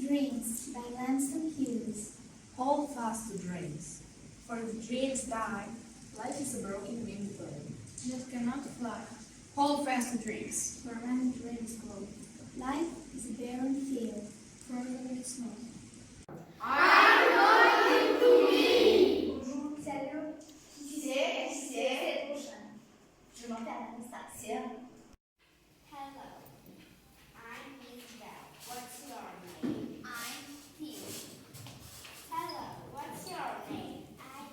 Dreams by Langston Hughes. Hold fast to dreams, for if dreams die, life is a broken winged bird That cannot fly. Hold fast to dreams, Where many dreams grow. Life is a barren field, frozen with snow. Bonjour, salut. Qui c'est prochaine. Je m'appelle Anastasia. Hello, I'm Isabel. What's your name? I'm Steve. Hello, what's your name? I'm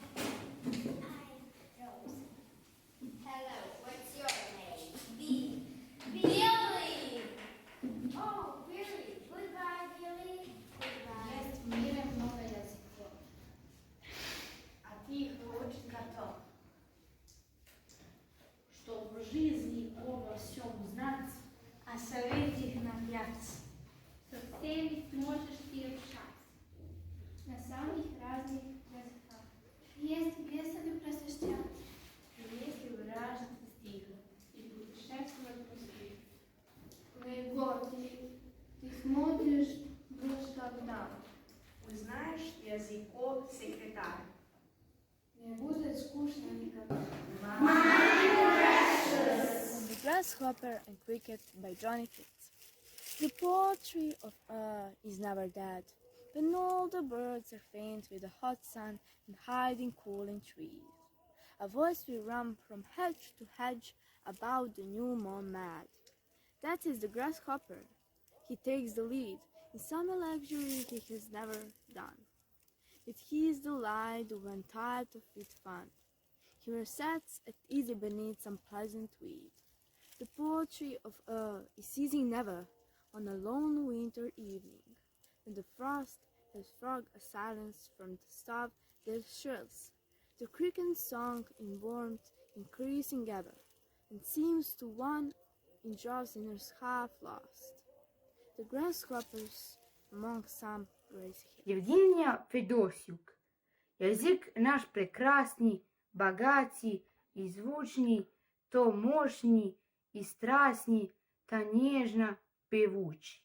Rose. Hello, what's your name? Billy. Oh, Billy. Goodbye, Billy. Goodbye. Есть в мире много языков. А ты их выучить готов. Чтоб в жизни обо всем знать, а совете их напрягаться. Со всеми сможешь и общаться. На самых разных языках. Есть беседы просвещать. Если выражать стиха И путешествовать по свету. Лего, ты смотришь в тогда. узнаешь языков секретарь. Не будет скучно никогда. The Grasshopper and Cricket by Johnny Keats. The poetry of is never dead, when all the birds are faint with the hot sun and hiding cool in trees. A voice will run from hedge to hedge about the new moon mad. That is the grasshopper. He takes the lead in some luxury he has never done. With his delight when tired of its fun, he sits at ease beneath some pleasant weed. The poetry of is ceasing never on a lone winter evening, when the frost has frogged a silence from the stub that shrills. The cricket's song in warmth increasing ever, and seems to one in drowsiness half lost. The grasshoppers among some grace hills. Евгения Федосюк. Язик наш прекрасний, богатий и звучный, то мощный и страстный, то нежно певучий.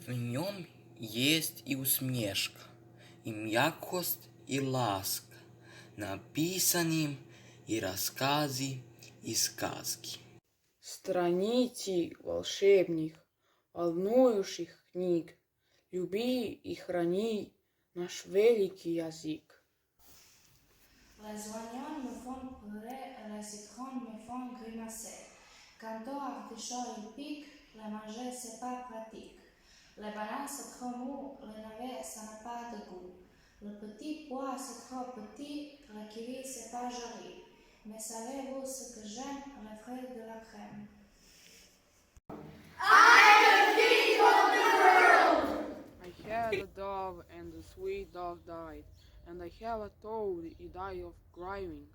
В нем есть и усмешка, и мягкость, и ласка, написанным и рассказы, и сказки. Страните волшебных, волнующих книг, люби и храни наш великий язык. Les oignons me font pleurer, les citrons me font grimacer. Quant au artichaut il pique, les manger c'est pas pratique. Les bananes c'est trop mou, les navets ça n'a pas de goût. Le petit pois c'est trop petit, le kiwi c'est pas joli. Mais savez-vous ce que j'aime? Les fruits de la crème. I had a dove, and the sweet dove died, and I have a toad, it died of griving.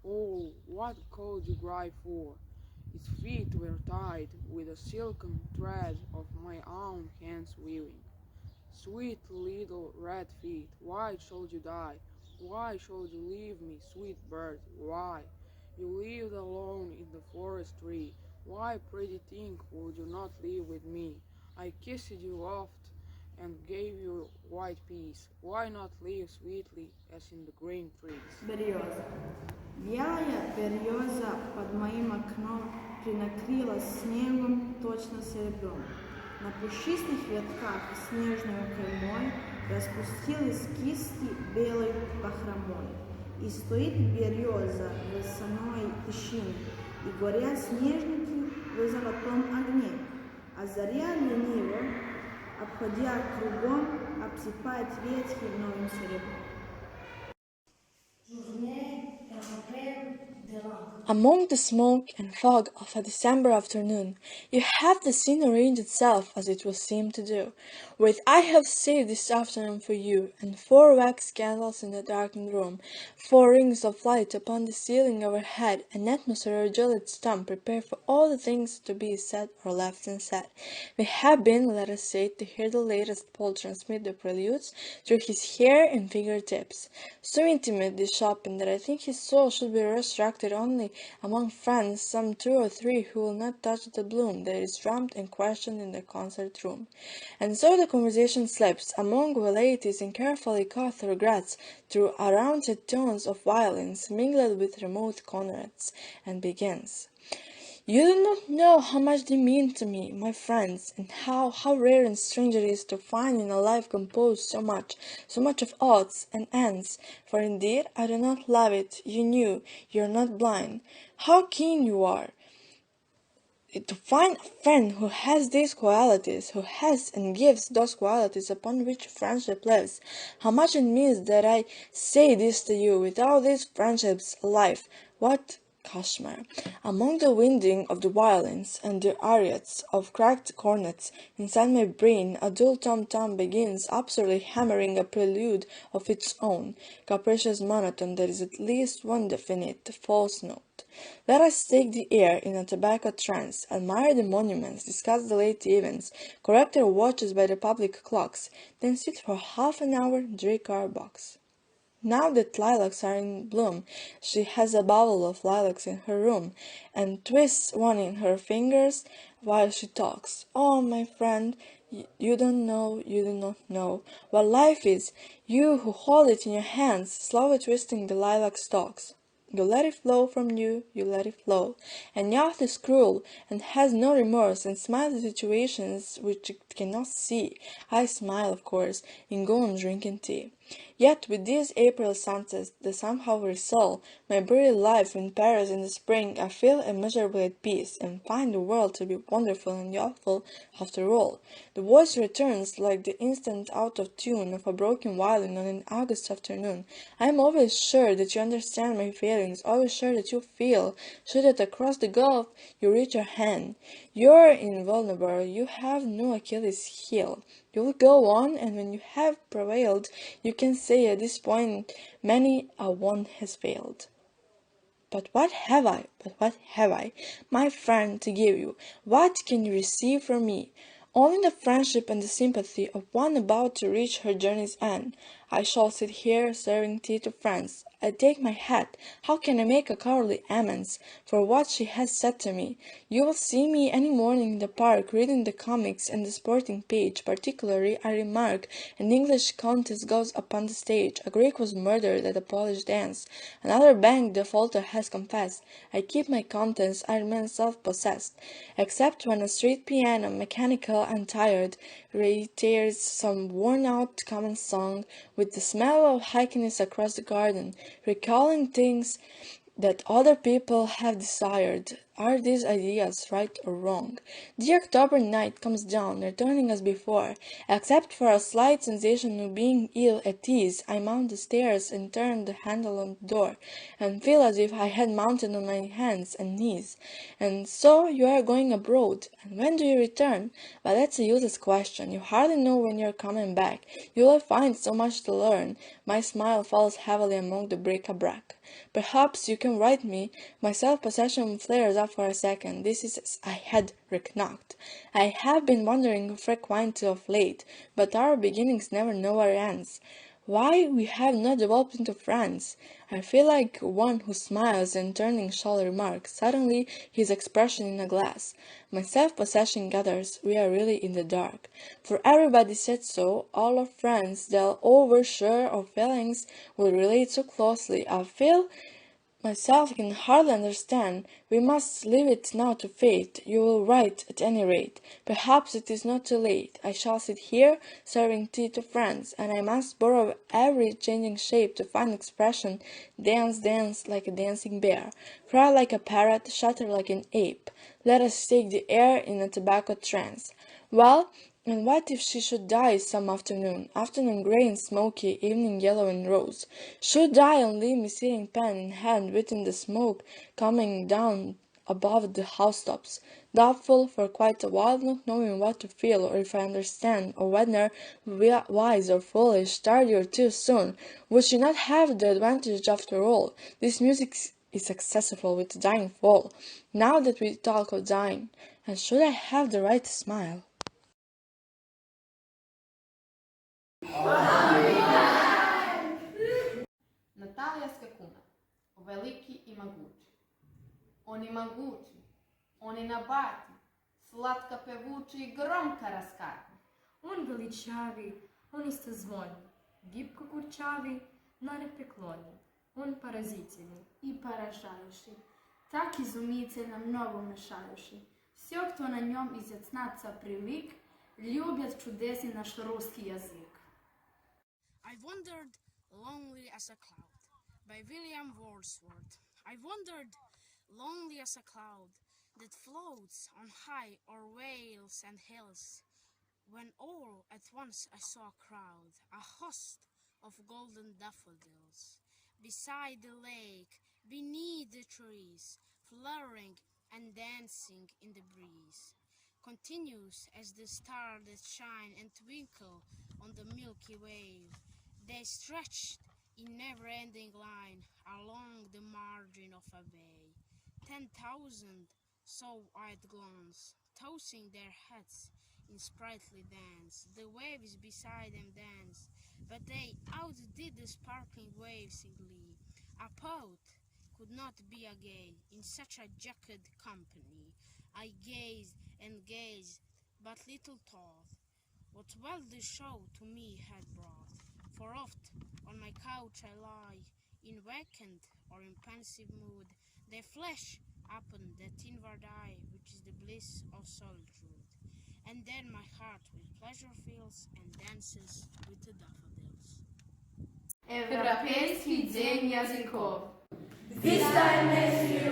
Oh, what could you grieve for? Its feet were tied with a silken thread of my own hands weaving. Sweet little red feet, why should you die? Why should you leave me, sweet bird? Why? You lived alone in the forest tree. Why, pretty thing, would you not live with me? I kissed you oft and gave you white peace. Why not live sweetly as in the green trees? Береза. Белая береза под моим окном принакрилась снегом, точно серебром. На пушистых ветках снежной каймой распустились кисти белой бахромой. И стоит береза в весенной тишине, и горят снежники в золотом огне, а заря лениво, обходя кругом, обсыпает ветки новым серебром. Among the smoke and fog of a December afternoon, you have the scene arrange itself as it will seem to do. With I have saved this afternoon for you, and 4 wax candles in the darkened room, 4 rings of light upon the ceiling overhead, an atmosphere of jolly stump prepared for all the things to be said or left unsaid. We have been, let us say, to hear the latest Paul transmit the preludes through his hair and fingertips, so intimate this shopping that I think his soul should be resurrected character only among friends, some 2 or 3 who will not touch the bloom that is drummed and questioned in the concert room. And so the conversation slips among velleities and carefully caught regrets through arranged tones of violins mingled with remote conrads, and begins. You do not know how much they mean to me, my friends, and how rare and strange it is to find in a life composed so much of odds and ends. For indeed I do not love it, you knew, you are not blind. How keen you are to find a friend who has these qualities, who has and gives those qualities upon which friendship lives. How much it means that I say this to you. Without these friendships, life, what cauchemar! Among the winding of the violins and the ariettes of cracked cornets, inside my brain a dull tom-tom begins absurdly hammering a prelude of its own, capricious monotone that is at least one definite false note. Let us take the air in a tobacco trance, admire the monuments, discuss the late events, correct our watches by the public clocks, then sit for half an hour, drink our box. Now that lilacs are in bloom, she has a bottle of lilacs in her room, and twists one in her fingers while she talks. Oh, my friend, you don't know, you do not know what life is, you who hold it in your hands, slowly twisting the lilac stalks. You let it flow from you, you let it flow. And youth is cruel, and has no remorse, and smiles at situations which it cannot see. I smile, of course, and go on drinking tea. Yet with these April sunsets that somehow resole my buried life in Paris in the spring, I feel immeasurably at peace, and find the world to be wonderful and youthful after all. The voice returns like the instant out of tune of a broken violin on an August afternoon. I am always sure that you understand my feelings, always sure that you feel, sure that across the gulf you reach your hand. You are invulnerable, you have no Achilles heel. You will go on, and when you have prevailed, you can say at this point many a one has failed. But what have I, my friend, to give you? What can you receive from me? Only the friendship and the sympathy of one about to reach her journey's end. I shall sit here serving tea to friends. I take my hat. How can I make a cowardly amends for what she has said to me? You will see me any morning in the park reading the comics and the sporting page. Particularly, I remark, an English countess goes upon the stage. A Greek was murdered at a Polish dance. Another bank defaulter has confessed. I keep my contents. I remain self-possessed, except when a street piano, mechanical and tired, reiterates some worn-out common song with the smell of hikiness across the garden, recalling things that other people have desired. Are these ideas right or wrong? The October night comes down, returning as before. Except for a slight sensation of being ill at ease, I mount the stairs and turn the handle on the door, and feel as if I had mounted on my hands and knees. And so you are going abroad, and when do you return? But that's a useless question. You hardly know when you are coming back. You will find so much to learn. My smile falls heavily among the bric-a-brac. Perhaps you can write me. My self-possession flares up for a second. This is as I had recognized. I have been wondering frequently of late, but our beginnings never know our ends. Why we have not developed into friends? I feel like one who smiles and turning shall remark, suddenly his expression in a glass. My self-possession gathers, we are really in the dark. For everybody said so, all our friends, though oversure of feelings, will relate so closely. I feel myself can hardly understand. We must leave it now to fate. You will write at any rate. Perhaps it is not too late. I shall sit here, serving tea to friends, and I must borrow every changing shape to find expression, dance like a dancing bear, cry like a parrot, shatter like an ape. Let us take the air in a tobacco trance. Well, and what if she should die some afternoon grey and smoky, evening yellow and rose, should die and leave me sitting pen in hand within the smoke coming down above the housetops, doubtful for quite a while, not knowing what to feel, or if I understand, or whether wise or foolish, tardy or too soon? Would she not have the advantage after all? This music is accessible with dying fall, now that we talk of dying, and should I have the right to smile? Наталія Скакуна. Великий і могучий. Oni могучи, oni nabati, slatka pevuči i gromka raskati. Он величавий, он истозвольный, гибко курчавый, но непреклонный. Он поразительный и поражающий, так изумительно много мешающий. Все, кто на нем изъясняться привык, любят чудесный наш русский язык. I wandered lonely as a cloud by William Wordsworth. I wandered lonely as a cloud that floats on high o'er vales and hills, when all at once I saw a crowd, a host of golden daffodils, beside the lake, beneath the trees, flowering and dancing in the breeze. Continuous as the stars that shine and twinkle on the Milky Way, they stretched in never-ending line along the margin of a bay. 10,000 saw white glance, tossing their heads in sprightly dance. The waves beside them danced, but they outdid the sparkling waves in glee. A poet could not be a gay in such a jacked company. I gazed and gazed, but little thought what well the show to me had brought. For oft on my couch I lie, in vacant or in pensive mood, they flash upon that inward eye which is the bliss of solitude. And then my heart with pleasure fills and dances with the daffodils. Европейский день языков. This time next year